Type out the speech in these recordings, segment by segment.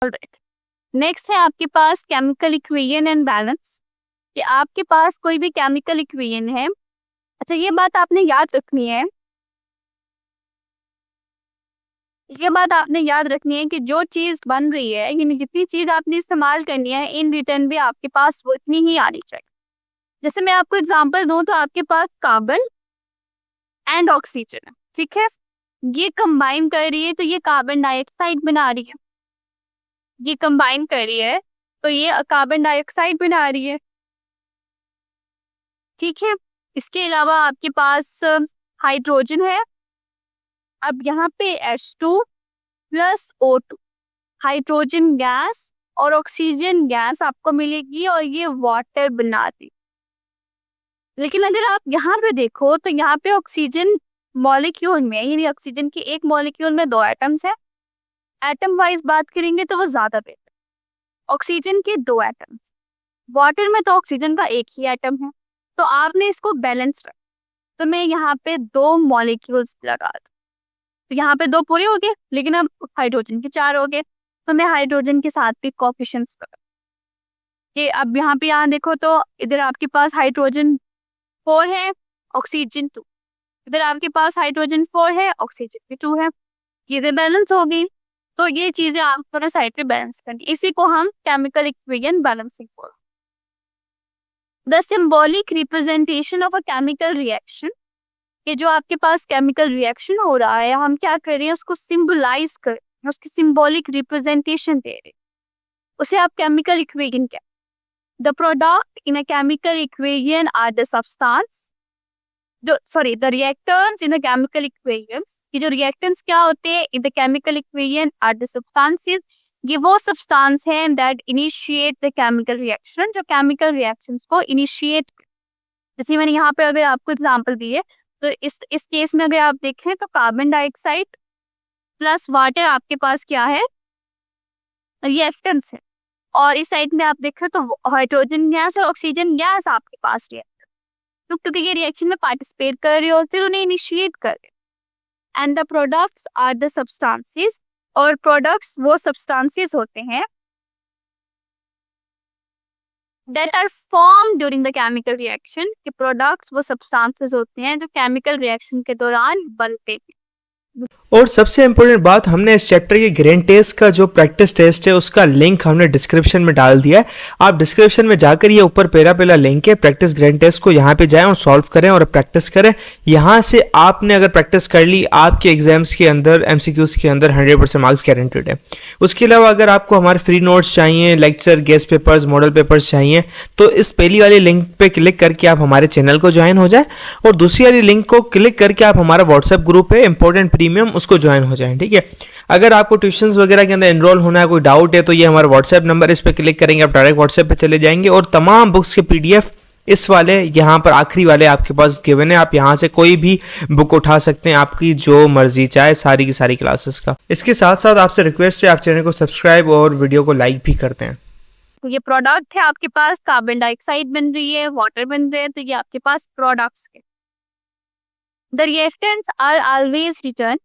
Alright, next है आपके पास chemical equation and balance. कि आपके पास कोई भी केमिकल इक्वेशन है। अच्छा, ये बात आपने याद रखनी है, कि जो चीज बन रही है, यानी जितनी चीज आपने इस्तेमाल करनी है, इन रिटर्न भी आपके पास वो इतनी ही आनी चाहिए। जैसे मैं आपको एग्जांपल दूं तो आपके पास कार्बन एंड ऑक्सीजन है, ठीक है। ये कंबाइन कर रही है तो ये कार्बन डाइऑक्साइड बना रही है। ये कंबाइन कर रही है तो ये कार्बन डाइऑक्साइड बना रही है, ठीक है। इसके अलावा आपके पास हाइड्रोजन है। अब यहाँ पे H2 plus O2 hydrogen gas और ऑक्सीजन गैस आपको मिलेगी और ये वाटर बना दी। लेकिन अगर आप यहाँ पे देखो तो यहाँ पे ऑक्सीजन मॉलिक्यूल में, यानी ऑक्सीजन के एक मॉलिक्यूल में 2 एटम्स है। एटम वाइज बात करेंगे तो वो ज्यादा बेहतर। ऑक्सीजन के 2 एटम्स, वाटर में तो ऑक्सीजन का एक ही एटम है, तो आपने इसको बैलेंस रखा। तो मैं यहाँ पे 2 मॉलिक्यूल्स लगा दूं, तो यहाँ पे 2 पूरे हो गए, लेकिन अब हाइड्रोजन के 4 हो गए, तो मैं हाइड्रोजन के साथ भी कोएफिशिएंट्स लगा कि अब यहाँ देखो तो इधर आपके पास हाइड्रोजन 4 है, ऑक्सीजन 2। इधर आपके पास हाइड्रोजन 4 है, ऑक्सीजन भी 2 है। चीजें बैलेंस हो गई। तो ये चीजें आपको ना साइड पे बैलेंस करनी, इसी को हम केमिकल इक्वेशन बैलेंसिंग बोलते हैं। The symbolic representation of a chemical reaction, कि जो आपके पास केमिकल रिएक्शन हो रहा है, हम क्या कर रहे हैं, उसको सिंबलाइज कर, उसकी सिंबॉलिक रिप्रेजेंटेशन दे रहे हैं, उसे आप केमिकल इक्वेशन क्या। The product in a chemical equation are the substance, the reactants in the chemical equation, कि जो रिएक्टेंट्स क्या होते हैं in the chemical equation are the substances, ये वो सब्सटेंस हैं that initiate the chemical reaction, जो केमिकल रिएक्शंस को इनिशिएट। जैसे मैंने यहाँ पे अगर आपको एग्जांपल दिए तो इस केस में अगर आप देखें तो कार्बन डाइऑक्साइड प्लस वाटर आपके पास क्या है, रिएक्टेंट्स है। और इस साइड में आप देखें तो हाइड्रोजन गैस और ऑक्सीजन गैस आपके पास रिएक्टेंट, तो क्योंकि ये रिएक्शन में पार्टिसिपेट कर रहे होते हैं, उन्हें इनिशिएट कर रहे। And the products are the substances, और प्रोडक्ट्स वो सब्सटेंसेस होते हैं that are formed during the chemical reaction, कि प्रोडक्ट्स वो सब्सटेंसेस होते हैं जो केमिकल रिएक्शन के दौरान बनते हैं। और सबसे इम्पोर्टेंट बात, हमने इस चैप्टर के ग्रेन टेस्ट का जो प्रैक्टिस टेस्ट है उसका लिंक हमने डिस्क्रिप्शन में डाल दिया है। आप डिस्क्रिप्शन में जाकर ये ऊपर पहला लिंक है प्रैक्टिस ग्रेन टेस्ट को, यहाँ पे जाएं और सॉल्व करें और प्रैक्टिस करें। यहाँ से आपने अगर प्रैक्टिस कर ली, आपके एग्जाम्स के अंदर MCQs के अंदर 100% मार्क्स गारंटेड है। उसके अलावा अगर आपको हमारे फ्री नोट्स चाहिए, lecture, guest papers, model papers चाहिए, तो इस पहली वाली लिंक पे क्लिक करके आप हमारे चैनल को ज्वाइन हो जाए, और दूसरी वाली लिंक को क्लिक करके आप हमारा व्हाट्सएप ग्रुप है इंपॉर्टेंट प्रीमियम, उसको ज्वाइन हो जाएं, ठीक है। अगर आपको ट्यूशंस वगैरह के अंदर एनरोल होना है, कोई डाउट है, तो ये हमारा व्हाट्सएप नंबर, इस पर क्लिक करेंगे आप डायरेक्ट व्हाट्सएप पे चले जाएंगे, और तमाम बुक्स के PDF इस वाले यहाँ पर आखिरी वाले आपके पास गिवन है। आप यहाँ से कोई भी बुक उठा सकते हैं, आपकी जो मर्जी चाहे, सारी की सारी क्लासेस का। इसके साथ साथ आपसे रिक्वेस्ट है, आप चैनल को सब्सक्राइब और वीडियो को लाइक भी करते हैं। तो ये प्रोडक्ट है, आपके पास कार्बन डाइऑक्साइड बन रही है, वाटर बन रहे हैं, तो ये आपके पास प्रोडक्ट्स के। The reactants are always written,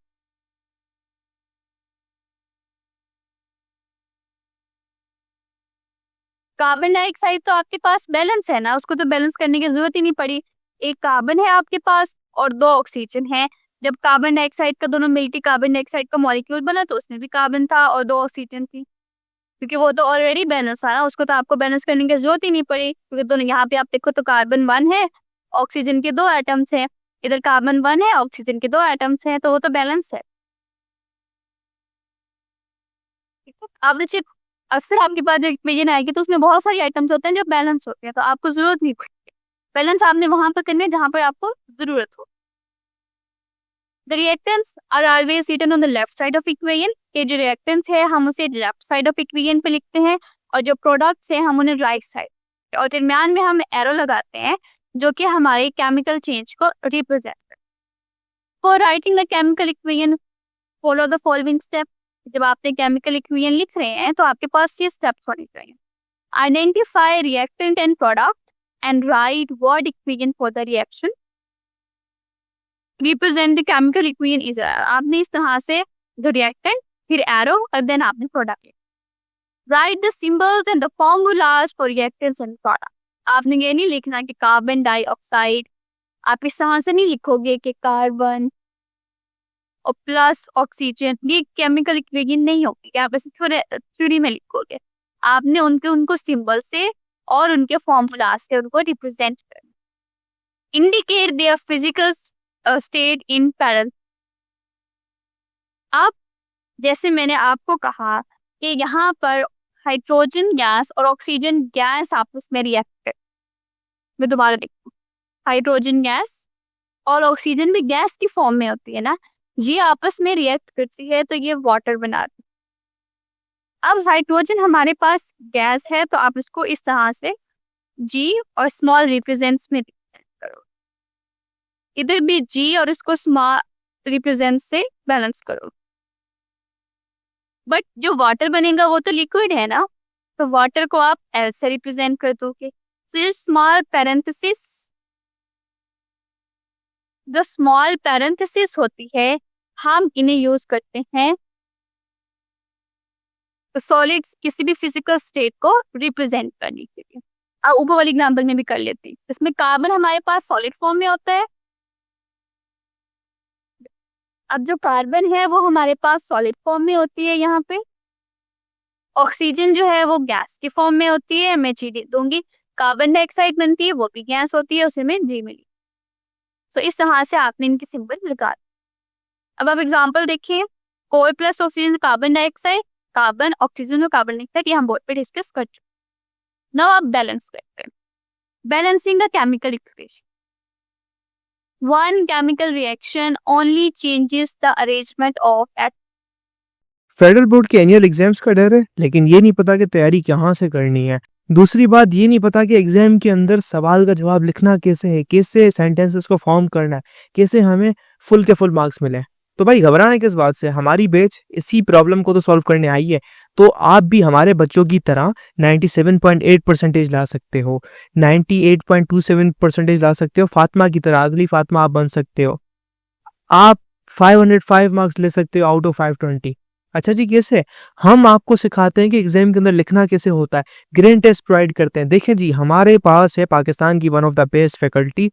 carbon dioxide तो आपके पास बैलेंस है ना, उसको तो बैलेंस करने की जरूरत ही नहीं पड़ी। एक कार्बन है आपके पास और 2 ऑक्सीजन है। जब कार्बन डाइऑक्साइड का दोनों मिलकर कार्बन डाइऑक्साइड का मॉलिक्यूल बना तो उसमें भी कार्बन था और 2 ऑक्सीजन थी, क्योंकि वो तो ऑलरेडी बैलेंस था ना, उसको तो आपको बैलेंस करने की जरूरत ही नहीं पड़ी, क्योंकि दोनों यहाँ पे आप देखो तो कार्बन 1 है, ऑक्सीजन के 2 एटम्स हैं, इधर कार्बन 1 है, ऑक्सीजन के 2 एटम्स हैं, तो वो तो बैलेंस है। अब देखिए, अक्सर आपके पास जो इक्वेशन आएगी तो उसमें बहुत सारी आइटम्स होते हैं जो बैलेंस होते हैं, तो आपको जरूरत नहीं पड़ती। बैलेंस आपने वहां पर करने जहां पर आपको जरूरत हो। The reactants are always written on the left side of equation, ये जो रिएक्टेंट्स है हम उसे लेफ्ट साइड ऑफ इक्वेशन पे लिखते हैं, और जो प्रोडक्ट्स है हम उन्हें राइट साइड, और दरमियान में हम एरो लगाते हैं जो कि हमारे केमिकल चेंज को रिप्रेजेंट करते हैं। For writing the chemical equation follow the following step, जब आपने केमिकल इक्वेशन लिख रहे हैं तो आपके पास ये स्टेप्स होने चाहिए। Identify reactant and product and right word equation for the reaction, represent the chemical equation is, आपने इस तरह से जो रिएक्टेंट, फिर एरो और देन आपने product. Right the symbols and the formulas for reactants and product. आपने ये नहीं लिखना कि कार्बन डाइऑक्साइड, आप इस तरह से नहीं लिखोगे कि कार्बन और प्लस ऑक्सीजन, ये केमिकल इक्वेशन नहीं होगी कि आप ऐसे थोड़े थ्योरी में लिखोगे। आपने उनको सिंबल से और उनके फॉर्मूला से उनको रिप्रेजेंट करना। Indicate their physical state in parallel. अब जैसे मैंने आपको कहा कि यहाँ पर हाइड्रोजन गैस और ऑक्सीजन गैस आपस में रिएक्ट कर, मैं दोबारा देखूँ, हाइड्रोजन गैस और ऑक्सीजन भी गैस की फॉर्म में होती है ना, ये आपस में रिएक्ट करती है तो ये वाटर बनाती है। अब हाइड्रोजन हमारे पास गैस है तो आप इसको इस तरह से जी और स्मॉल रिप्रेजेंट्स में रिप्रेजेंट करो, इधर भी जी और इसको स्मॉल रिप्रेजेंट से बैलेंस करो। बट जो वाटर बनेगा वो तो लिक्विड है ना, तो वाटर को आप एल से रिप्रेजेंट कर दोगे। तो ये स्मॉल पैरेंथेसिस, जो स्मॉल पैरेंथेसिस होती है, हम इन्हें यूज करते हैं सॉलिड्स किसी भी फिजिकल स्टेट को रिप्रेजेंट करने के लिए। अब ऊपर वाली एग्जांपल में भी कर लेते हैं। इसमें कार्बन हमारे पास सॉलिड फॉर्म में होता है। अब जो कार्बन है वो हमारे पास सॉलिड फॉर्म में होती है यहाँ पे। ऑक्सीजन जो है वो गैस की फॉर्म में होती है, मैं जी दे दूंगी। कार्बन डाइऑक्साइड बनती है वो भी गैस होती है, उसे मैं जी मिली। तो इस तरह से आपने इनकी सिंबल लगा। अब आप एग्जांपल देखिए, coal plus oxygen carbon dioxide, carbon oxygen और कार्बन डाइऑक्साइड, ये हम बोर्ड पे डिस्कस कर चुके। नाउ आप बैलेंस करते हैं। Balancing the chemical equation. One chemical reaction only changes the arrangement of atoms. Federal board के एनुअल एग्जाम्स का डर है, लेकिन ये नहीं पता कि तैयारी कहाँ से करनी है। दूसरी बात ये नहीं पता कि एग्जाम के अंदर सवाल का जवाब लिखना कैसे है, कैसे सेंटेंसेस को फॉर्म करना है, कैसे हमें फुल के फुल मार्क्स मिले। तो भाई घबराना किस बात से, हमारी बैच इसी प्रॉब्लम को तो सॉल्व करने आई है। तो आप भी हमारे बच्चों की तरह 97.8 परसेंटेज ला सकते हो, 98.27 परसेंटेज ला सकते हो, फातिमा की तरह, अगली फातिमा आप बन सकते हो। आप 505 मार्क्स ले सकते हो आउट ऑफ 520। अच्छा जी, कैसे? हम आपको सिखाते हैं कि एग्जाम के अंदर लिखना कैसे होता है, ग्रेड टेस्ट प्रोवाइड करते हैं। देखें जी, हमारे पास है पाकिस्तान की one of the best faculty.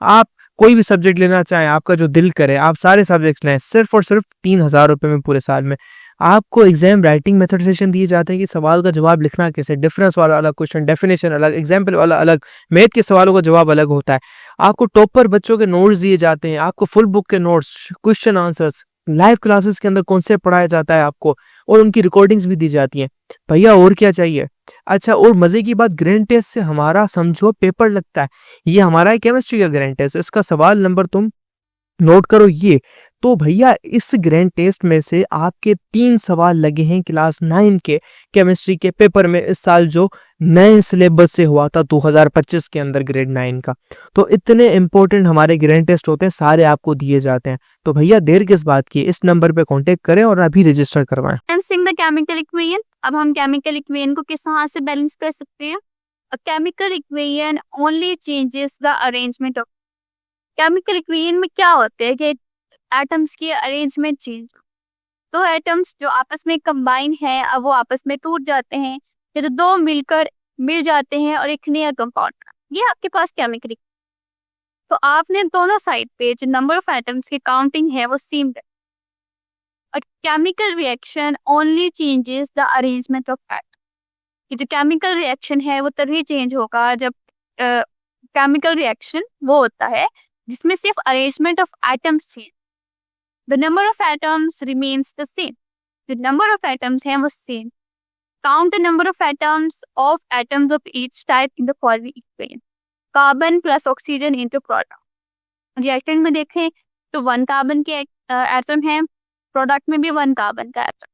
आप कोई भी सब्जेक्ट लेना चाहें, आपका जो दिल करे, आप सारे सब्जेक्ट्स लें, सिर्फ और सिर्फ 3,000 रुपये में पूरे साल में। आपको एग्जाम राइटिंग मेथड सेशन दिए जाते हैं कि सवाल का जवाब लिखना कैसे, डिफरेंस वाला अलग क्वेश्चन, डेफिनेशन अलग, एग्जाम्पल वाला अलग, मैथ के सवालों का जवाब अलग होता है। आपको टॉपर बच्चों के नोट्स दिए जाते हैं, आपको फुल बुक के notes, question answers, live classes के अंदर कॉन्सेप्ट पढ़ाया जाता है आपको, और उनकी रिकॉर्डिंग्स भी दी जाती हैं। भैया और क्या चाहिए? अच्छा, और मजे की बात, ग्रैंड टेस्ट से हमारा समझो पेपर लगता है। ये हमारा है केमिस्ट्री का ग्रैंड टेस्ट, इसका सवाल नंबर तुम नोट करो ये। तो भैया इस ग्रैंड टेस्ट में से आपके 3 सवाल लगे हैं क्लास 9 के केमिस्ट्री के पेपर में, इस साल जो नए सिलेबस से हुआ था 2025 के अंदर ग्रेड 9 का। तो इतने इंपॉर्टेंट हमारे ग्रैंड टेस्ट होते हैं, सारे आपको दिए जाते हैं। तो भैया देर किस बात की, इस नंबर पे कांटेक्ट करें और अभी रजिस्टर करवाएं। Balancing the chemical equation. अब हम केमिकल इक्वेशन को किस तरह से बैलेंस कर सकते हैं? अ chemical equation only changes the arrangement of. Chemical equation में क्या होता है कि एटम्स की अरेंजमेंट चेंज, तो एटम्स जो आपस में कंबाइन है अब वो आपस में टूट जाते हैं, या तो दो मिलकर मिल जाते हैं और एक नया कंपाउंड, ये आपके पास केमिकल। तो आपने दोनों साइड पे जो नंबर ऑफ एटम्स की काउंटिंग है वो सेम है। और chemical reaction only changes the arrangement of atom. ये जो केमिकल रिएक्शन है वो तभी चेंज होगा जब केमिकल रिएक्शन वो होता है जिसमें सिर्फ arrangement of atoms change, the number of atoms remains the same. जो नंबर ऑफ एटम्स हैं वो same. Count the number of atoms of each type in the following equation. Carbon plus oxygen into product. Reactant में देखें तो 1 carbon के atom है, product में भी 1 कार्बन का एटम।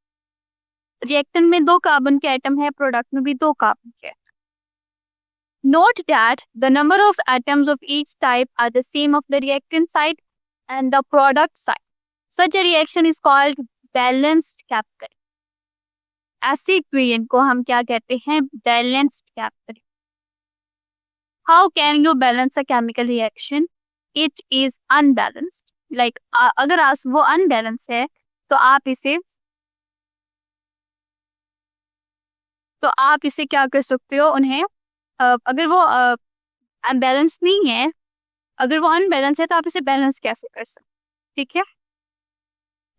रिएक्टेंट में 2 कार्बन के एटम है, प्रोडक्ट में भी 2 कार्बन के। Note that the number of atoms of each type are the same of the reactant side and the product side. Such a reaction is called balanced chemical. ऐसी equation को हम क्या कहते हैं? Balanced chemical. How can you balance a chemical reaction? It is unbalanced. Like अगर वो unbalanced है तो आप इसे तो आप इसे क्या कर सकते हो, उन्हें अगर वो बैलेंस नहीं है, अगर वो अनबैलेंस है तो आप इसे बैलेंस कैसे कर सकते हो, ठीक है।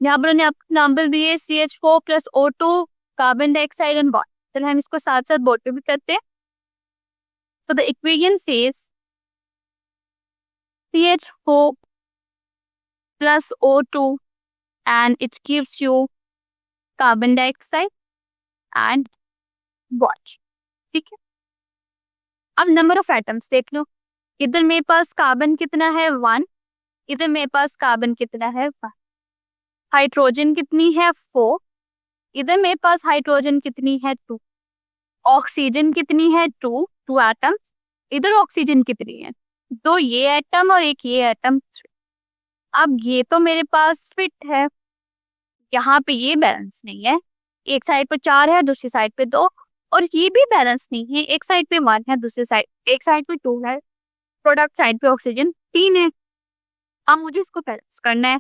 यहाँ पर उन्हें एग्जाम्पल दिए CH4 plus O2 carbon dioxide and water, चलो हम इसको साथ साथ बोर्ड पे भी करते हैं। तो the equation says CH4 plus O2 and it gives you carbon dioxide and water, ठीक है। अब नंबर ऑफ एटम्स देख लो, इधर मेरे पास कार्बन कितना है 1, इधर मेरे पास कार्बन कितना है 1, हाइड्रोजन कितनी है 4, इधर मेरे पास हाइड्रोजन कितनी है 2, ऑक्सीजन कितनी है 2 एटम्स, इधर ऑक्सीजन कितनी है 2 ये एटम और एक ये एटम 3। अब ये तो मेरे पास फिट है, यहाँ पे ये बैलेंस नहीं है, एक साइड पे 4 है दूसरी साइड पे 2, और ये भी बैलेंस नहीं है, एक साइड पे 1 है दूसरी साइड एक साइड पे 2 है, प्रोडक्ट साइड पे ऑक्सीजन 3 है। अब मुझे इसको बैलेंस करना है,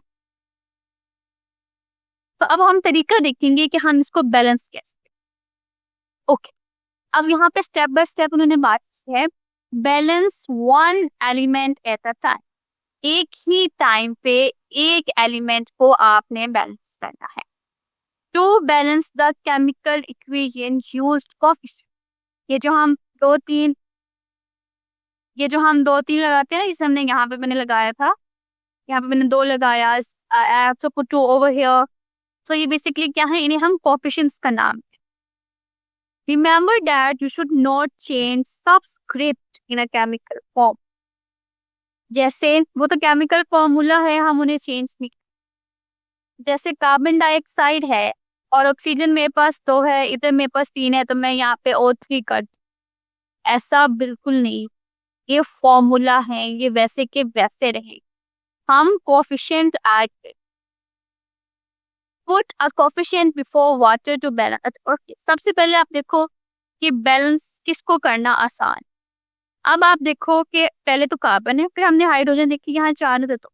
तो अब हम तरीका देखेंगे कि हम इसको बैलेंस कैसे करें। ओके, अब यहाँ पे स्टेप बाय स्टेप उन्होंने बात की है, balance 1 element at a time, एक ही टाइम पे एक एलिमेंट को आपने बैलेंस करना है। To balance the chemical equation used coefficient, ये जो हम दो तीन लगाते हैं ना, जिसे हमने यहाँ पे मैंने लगाया था, यहाँ पे मैंने 2 लगाया, I have to put 2 over here. तो ये बेसिकली क्या है, इन्हें हम कोएफिशिएंट्स का नाम है। Remember that you should not change subscript in a chemical form, जैसे वो तो केमिकल फॉर्मूला है, हम उन्हें चेंज नहीं, जैसे कार्बन डाइऑक्साइड है और ऑक्सीजन मेरे पास 2 है, इधर मेरे पास 3 है, तो मैं यहाँ पे O3 कर, ऐसा बिल्कुल नहीं, ये फॉर्मूला है, ये वैसे के वैसे रहे, हम कोएफिशिएंट ऐड करें। Put a coefficient before water to balance. Okay, सबसे पहले आप देखो कि बैलेंस किसको करना आसान। अब आप देखो कि पहले तो कार्बन है, फिर हमने हाइड्रोजन देखी, यहाँ 4 है, तो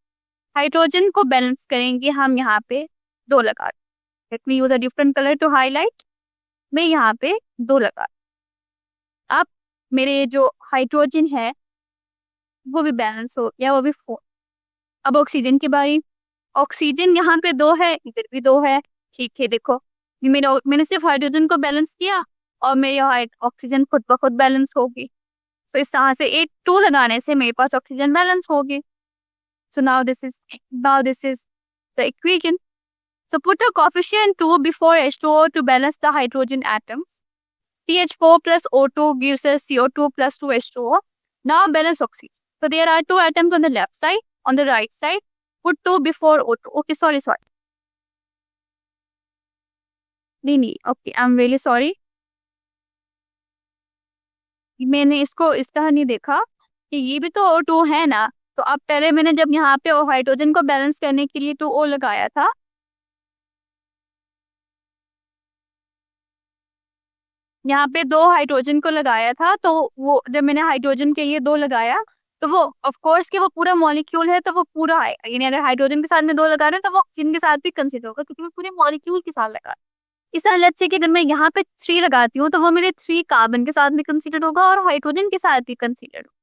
हाइड्रोजन को बैलेंस करेंगे हम यहाँ पे 2 लगा, let me use a different colour to highlight, मैं यहाँ पे 2 लगा। अब मेरे जो हाइड्रोजन है वो भी बैलेंस हो गया, वो भी 4। अब ऑक्सीजन की बारी, ऑक्सीजन यहाँ पे 2 है, इधर भी 2 है, ठीक है। देखो ये मैंने सिर्फ हाइड्रोजन को बैलेंस किया और मेरी ऑक्सीजन खुद ब खुद बैलेंस होगी, तो इस तरह से 2 लगाने से मेरे पास ऑक्सीजन बैलेंस होगी। So now this is the equation. So put a coefficient 2 before H2O to balance the hydrogen atoms. CH4 plus O2 gives us CO2 plus 2 H2O. Now balance oxygen. So there are 2 atoms on the left side. On the right side, put 2 before O2. Okay, sorry. नहीं, okay, I'm really sorry. मैंने इसको इस तरह नहीं देखा कि ये भी तो O2 है ना, तो अब पहले मैंने जब यहाँ पे हाइड्रोजन को बैलेंस करने के लिए 2O लगाया था, यहाँ पे 2 हाइड्रोजन को लगाया था, तो वो जब मैंने हाइड्रोजन के लिए 2 लगाया, तो वो ऑफ कोर्स कि वो पूरा मॉलिक्यूल है, तो वो पूरा आएगा, यानी अगर हाइड्रोजन के साथ में 2 लगा रहे हैं तो वो ऑक्सीजन के साथ भी कंसीडर होगा, क्योंकि मैं पूरे मॉलिक्यूल के साथ लगा। इस तरह लेट्स से कि अगर मैं यहाँ पे 3 लगाती हूँ तो वो मेरे 3 कार्बन के साथ भी कंसीडर होगा और हाइड्रोजन के साथ भी कंसीडर होगा,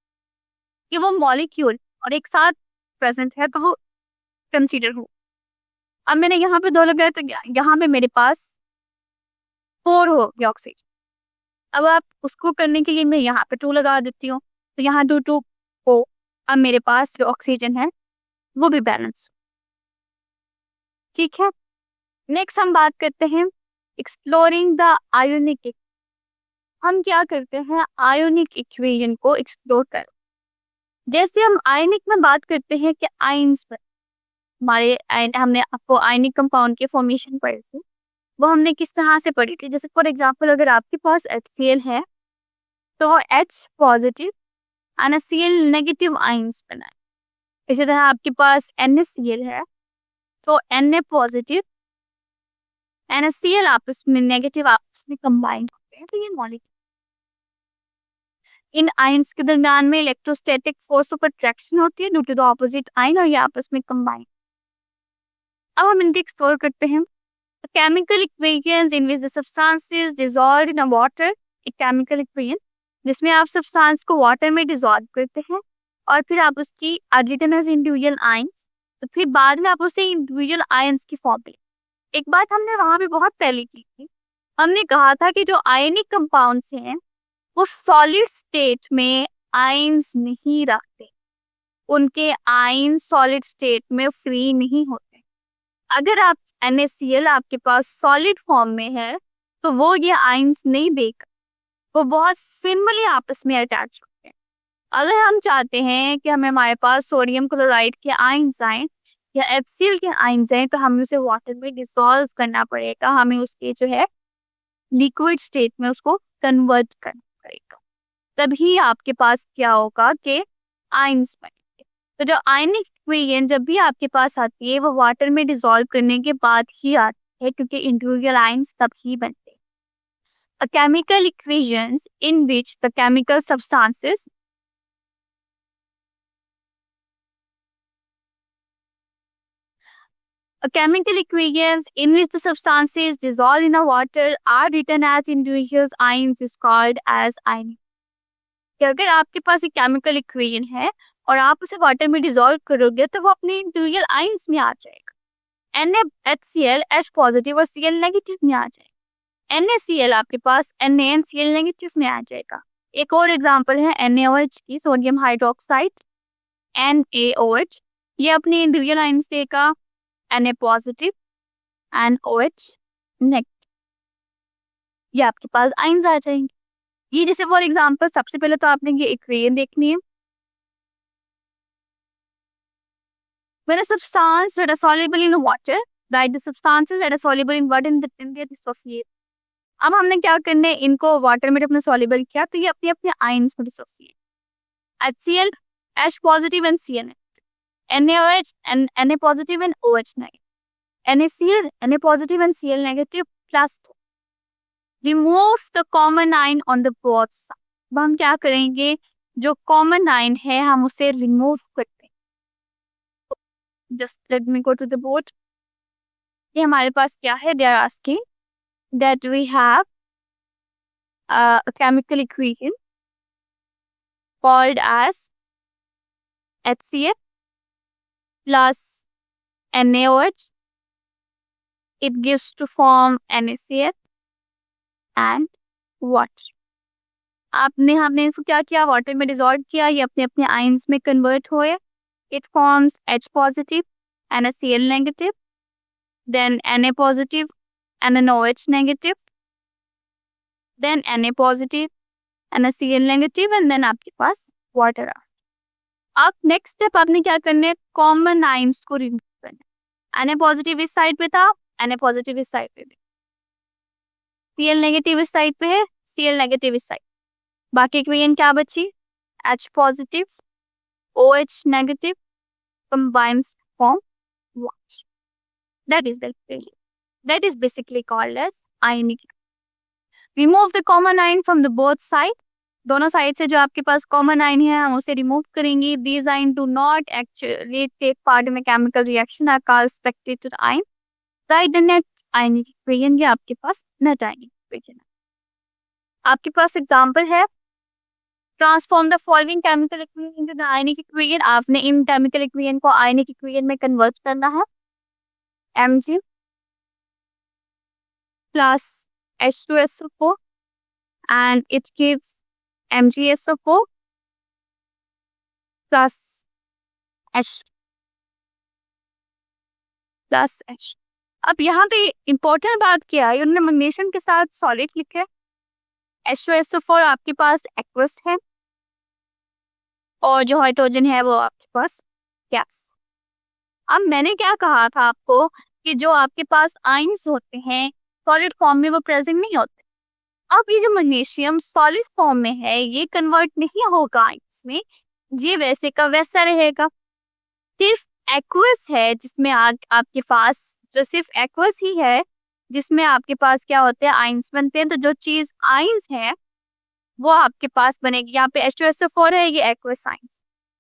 कि वो मॉलिक्यूल और एक साथ प्रेजेंट है, तो वो कंसीडर हो। अब मैंने यहाँ पे 2 लगाया, तो यहाँ पे मेरे पास 4 हो गया ऑक्सीजन। अब आप उसको करने के लिए मैं यहाँ पे 2 लगा देती हूँ, तो यहाँ 2 हो, अब मेरे पास जो ऑक्सीजन है वो भी बैलेंस, ठीक है। नेक्स्ट हम बात करते हैं एक्सप्लोरिंग द आयोनिक। हम क्या करते हैं, आयोनिक इक्वेशन को एक्सप्लोर कर, जैसे हम आयनिक में बात करते हैं कि आयंस पर हमने आपको आयनिक कंपाउंड के फॉर्मेशन पढ़ी थी, वो हमने किस तरह से पढ़ी थी। जैसे फॉर एग्जांपल अगर आपके पास HCl है तो H positive NaCl negative ions बनाए। इसी तरह आपके पास NaCl है तो Na पॉजिटिव NaCl आपस में नेगेटिव आपस में कंबाइन होते हैं, तो ये मॉलिक्यूल इन आयंस के दरमियान में इलेक्ट्रोस्टैटिक फोर्स ऑफ अट्रैक्शन होती है due to the opposite ion, और ये आपस में कंबाइन। अब हम इनके एक्सप्लोर करते हैं। Chemical equations in which the substances dissolved in water, एक केमिकल इक्वेशन जिसमें आप सब्सटेंस को वाटर में डिसॉल्व करते हैं और फिर आप उसकी रिटन एज इंडिविजुअल आयंस, तो फिर बाद में आप उसे इंडिविजुअल आयंस की फॉर्म में। एक बात हमने वहां पे बहुत पहले की थी, हमने कहा था कि जो आयनिक कंपाउंड्स हैं वो सॉलिड स्टेट में आयंस नहीं रखते, उनके आयन सॉलिड स्टेट में फ्री नहीं होते। अगर आप NaCl आपके पास सॉलिड फॉर्म में है तो वो ये आयंस नहीं देगा, वो बहुत फिनली आपस में अटैच होते हैं। अगर हम चाहते हैं कि हमारे पास सोडियम क्लोराइड के आयंस आए या HCl के आयंस आए तो हमें उसे वाटर में डिसॉल्व करना पड़ेगा, हमें उसके जो है लिक्विड स्टेट में उसको कन्वर्ट करना पड़ेगा, तभी आपके पास क्या होगा कि आयंस बनेंगे। तो जो आयनिक इक्वेशन जब भी आपके पास आती है वो वाटर में डिसॉल्व करने के बाद ही आती है, क्योंकि इंडिविजुअल आयंस तब ही बनते हैं। A chemical equations in which the chemical substances dissolved in a water are written as individual ions is called as ionic। कि अगर आपके पास एक केमिकल इक्वेशन है और आप उसे वाटर में डिसॉल्व करोगे तो वो अपने इंडिविजुअल आयंस में आ जाएगा। NaHCl H पॉजिटिव और Cl नेगेटिव में आ जाएगा। NaCl आपके पास NaCl नेगेटिव में आ जाएगा। एक और एग्जांपल है NaOH की, सोडियम हाइड्रोक्साइड NaOH, ये अपने इंडिविजुअल आयंस देगा Na पॉजिटिव NOH नेगेटिव, ये आपके पास आयंस आ जाएंगे। ये जैसे फॉर एग्जांपल सबसे पहले तो आपने ये इक्वेशन देखनी है। When a substance that is soluble in water, write the substances that are soluble in water in their dissociate। अब हमने क्या करना है, इनको वाटर में जब हमने सॉल्युबल किया तो ये अपने अपने आयंस को dissociate. HCl H positive and Cl negative, NaOH and Na positive and OH negative, NaCl Na positive and Cl negative plus. Remove the common ion on the both side. अब हम क्या करेंगे, जो कॉमन आयन है हम उसे remove करते हैं। Just let me go to the board. ये हमारे पास क्या है, they are asking that we have a chemical equation called as HCl plus NaOH. It gives to form NaCl and water। हमने इसको क्या किया, वाटर में डिसॉल्व किया, ये अपने अपने आयंस में कन्वर्ट हुए। It forms H positive NaCl negative, then Na positive NaOH negative, then Na positive NaCl negative and then आपके पास वाटर आ। अब नेक्स्ट स्टेप आपने क्या करना है, कॉमन आयंस को रिमूव करना है। Na पॉजिटिव इस साइड पे था, Na पॉजिटिव इस साइड पे है, Cl नेगेटिव इस साइड पे है, Cl नेगेटिव इस साइड। बाकी इक्वेशन क्या बची, H positive OH negative combines to form water। That is the equation. That is basically called as ionic। Remove the common ion from the both side। दोनों side से जो आपके पास common ion है हम उसे रिमूव करेंगे। These ions do not actually take part in a chemical reaction are called spectator ion। Write the net ionic equation। ये आपके पास net ionic equation है। आपके पास एग्जांपल है, transform the following chemical equation into the ionic equation. आपने इन chemical equation को आयनिक equation में convert करना है। Mg plus H2SO4 and it gives MgSO4 plus H plus H। अब यहाँ पे इम्पोर्टेंट बात क्या है, उन्होंने मैग्नीशियम के साथ सॉलिड लिखा है। H2SO4 आपके पास एक्वस है और जो हाइड्रोजन है वो आपके पास गैस। अब मैंने क्या कहा था आपको कि जो आपके पास आयंस होते हैं सॉलिड फॉर्म में वो प्रेजेंट नहीं होते। अब ये जो मैग्नीशियम सॉलिड फॉर्म में है ये कन्वर्ट नहीं होगा आयंस में, ये वैसे का वैसा रहेगा। सिर्फ एक्वस है जिसमें आपके पास, जो सिर्फ एक्वस ही है जिसमें आपके पास क्या होते हैं, आयंस बनते हैं। तो जो चीज आयंस है वो आपके पास बनेगी। यहाँ पे H2SO4 है, ये एक्वस आयंस।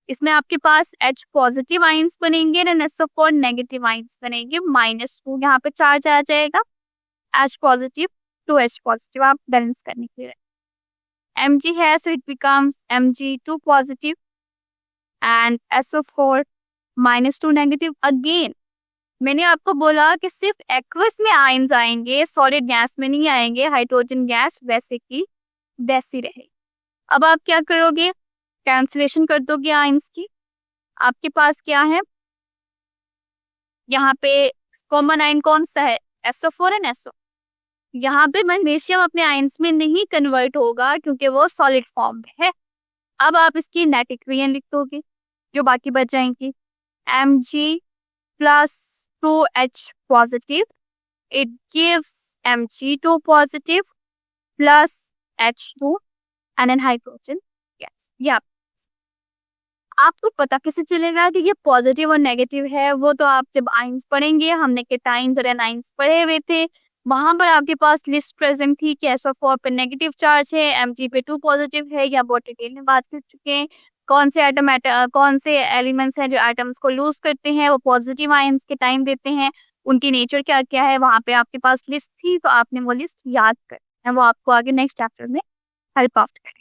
इसमें आपके पास H पॉजिटिव आइंस बनेंगे एंड SO4 नेगेटिव आइंस बनेंगे, -2 यहाँ पे चार्ज आ जाएगा, H positive to H positive आप बैलेंस करने के लिए। Mg है so it becomes Mg2 positive and SO4 -2 negative. Again मैंने आपको बोला कि सिर्फ एक्वस में आयंस आएंगे, सॉलिड गैस में नहीं आएंगे, हाइड्रोजन गैस वैसे की वैसी रहेगी। अब आप क्या करोगे, कैंसिलेशन कर दोगे आयंस की। आपके पास क्या है, यहाँ पे कॉमन आयन कौन सा है, SO4 एंड SO। यहाँ पे मैग्नीशियम अपने आयंस में नहीं कन्वर्ट होगा क्योंकि वो सॉलिड फॉर्म में है। अब आप इसकी नेट इक्वेशन लिख दोगे जो बाकी बच जाएंगी, Mg plus 2H positive, it gives Mg2 positive plus H2 and then hydrogen gas। या आपको पता कैसे चलेगा कि ये पॉजिटिव और नेगेटिव है, वो तो आप जब आइंस पढ़ेंगे, हमने केटाइंस और एनाइंस पढ़े हुए थे, वहां पर आपके पास लिस्ट प्रेजेंट थी कि SO4 पे नेगेटिव चार्ज है, Mg पे 2 पॉजिटिव है, या बहुत डिटेल में बात कर चुके हैं। कौन से एलिमेंट्स हैं जो एटम्स को लूज करते हैं, वो पॉजिटिव आयंस के टाइम देते हैं, उनकी नेचर क्या क्या है, वहां पे आपके पास लिस्ट थी, तो आपने वो लिस्ट याद कर, वो आपको आगे नेक्स्ट चैप्टर्स में हेल्प आउट करें।